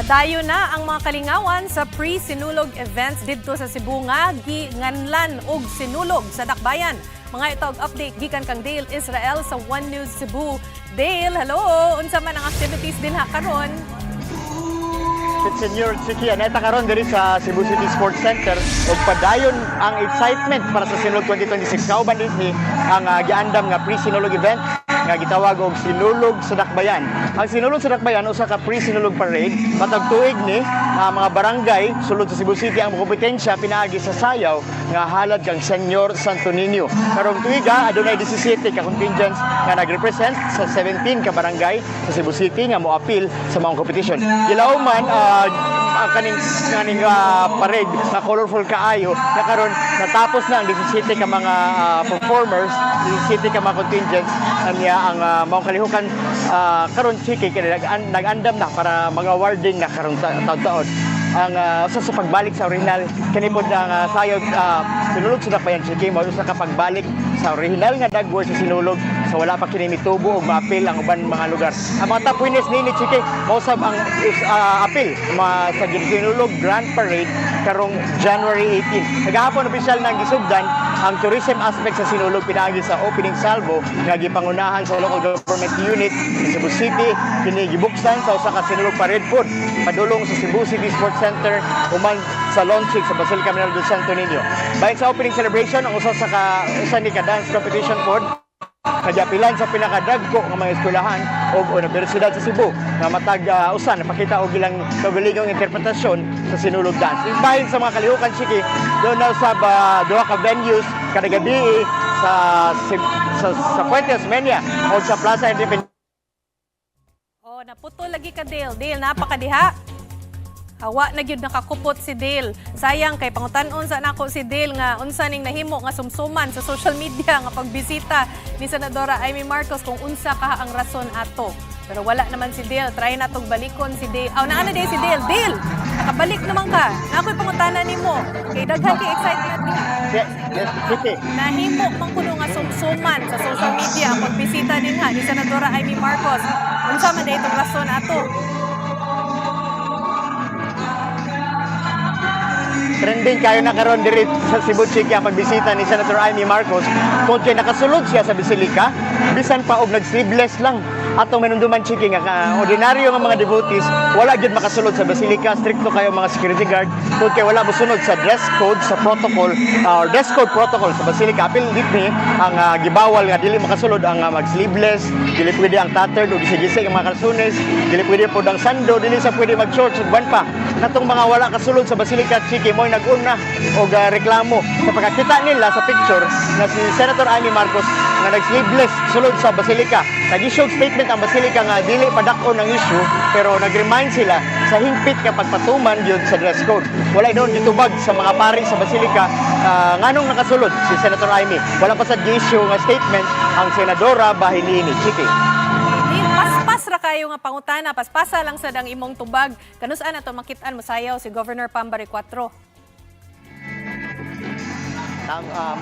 Padayo na ang mga kalingawan sa pre-sinulog events didto sa Cebu nga ginganlan og sinulog sa dakbayan. Mga itog update gikan kang Dale Israel sa One News Cebu. Dale, hello! Unsa man ang activities din ha karon? Senior Chiki Aneta karon diri sa Cebu City Sports Center ug padayon ang excitement para sa Sinulog 2026. Kauban dinhi ang giandam nga pre-sinulog event nga gitawag og Sinulog sa Dakbayan. Ang Sinulog sa Dakbayan usa ka pre-sinulog parade matag tuig ni mga barangay sulod sa Cebu City ang kompetensya pinaagi sa sayaw nga halad kang Senyor Santo Niño. Karong tuiga adunay 17 ka contingents nga nagrepresent sa 17 ka barangay sa Cebu City nga moapil sa mga kompetisyon. Gilaw man kaning parade na colorful kaayo na karon natapos na ang 17 ka mga performers, 17 ka mga contingents niya ang mga kalihukan karon chiki nag-andam na para mag-awarding na karon taon-taon ang usa sa pagbalik sa original kanipod ang sayaw Sinulog sa Dakbayan chiki mao usa ka pagbalik sa original nga dagway sa sinulog sa wala pa kini mitubo og maapil ang uban mga lugar. Ang mga top winners ni chiki mao sab ang apil sa Sinulog Grand Parade karong January 18. Nagahapon opisyal nang gisugdan ang tourism aspect sa Sinulog pinaagi sa opening salvo nga gipangunahan sa local government unit sa Cebu City kini gibuksan sa usa ka Sinulog Parade pod padulong sa Cebu City Sports Center human sa launching sa Basilica Mineral del Santo Niño. Bayan sa opening celebration ang usa ni ka dance competition pod kajapilan sa pinakadagko nga mga eskwelahan o Universidad sa Cebu nga matag usan napakita og ilang kagulingong interpretasyon sa Sinulog dance. Bahin sa mga kalihukan chiki doon na sa duha ka venues kada gabi sa Puentes Menia o sa Plaza Independence. Oh, naputol lagi ka Dale. Dale, napakadiha. Hawa na gyud nakakupot si Dale. Sayang kay pangutan-on sa nako si Dale nga unsa ning nahimo nga sumsuman sa social media nga pagbisita ni Senadora Amy Marcos kung unsa ka ang rason ato. Pero wala naman si Dale. Try na tong balikon si Dale. Naana day si Dale. Dale, nakabalik naman ka. Nakoy pangutanan nimo. Kay daghan kay excitement niya. Yes, Nahimo man kuno nga sumsuman sa social media ang pagbisita dinha ni Senadora Amy Marcos. Unsa man day itong rason ato? Trending kayo na karon diri sa Cebu City ang pagbisita ni Senator Amy Marcos kung kaya nakasulod siya sa Basilica bisan pa og nag-sleeveless lang atong manunduman chiki nga ordinaryo nga mga devotees wala gyud makasulod sa Basilica, stricto kayo mga security guard kung kaya wala mosunod sa dress code sa protocol or dress code protocol sa Basilica apil ni ang gibawal nga dili makasulod ang mag-sleeveless, dili pwede ang tattered o gisig-gisig ang mga kalsunes, dili pwede pod ang sando, dili sa pwede mag-shorts ug ban pa natong mga wala kasulod sa Basilica chiki mo nag-una og reklamo sa pagkakita nila sa picture na si Senator Amy Marcos nga nag-sleeveless sulod sa Basilica. Nag-issue statement ang Basilica nga dili padakon ang issue pero nag-remind sila sa hingpit nga pagpatuman yun sa dress code. Wala doon gitubag sa mga pari sa Basilica nganong nakasulod si Senator Amy. Wala pa sa issue nga statement ang senadora bahin ni Chiki. Paspas ra kayo nga pangutana, paspasa lang sa dang imong tubag. Kanus-an ato makit-an mosayaw si Governor Pambari 4.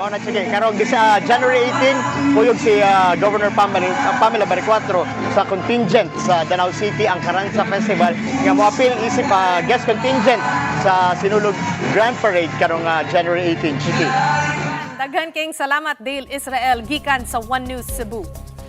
Mao na sige karong sa January 18 puyog si Governor Pamela Baricuatro sa contingent sa Danau City ang Carranza Festival nga moapil isip guest contingent sa Sinulog Grand Parade karong January 18 City. Daghan kayong salamat Dale Israel gikan sa One News Cebu.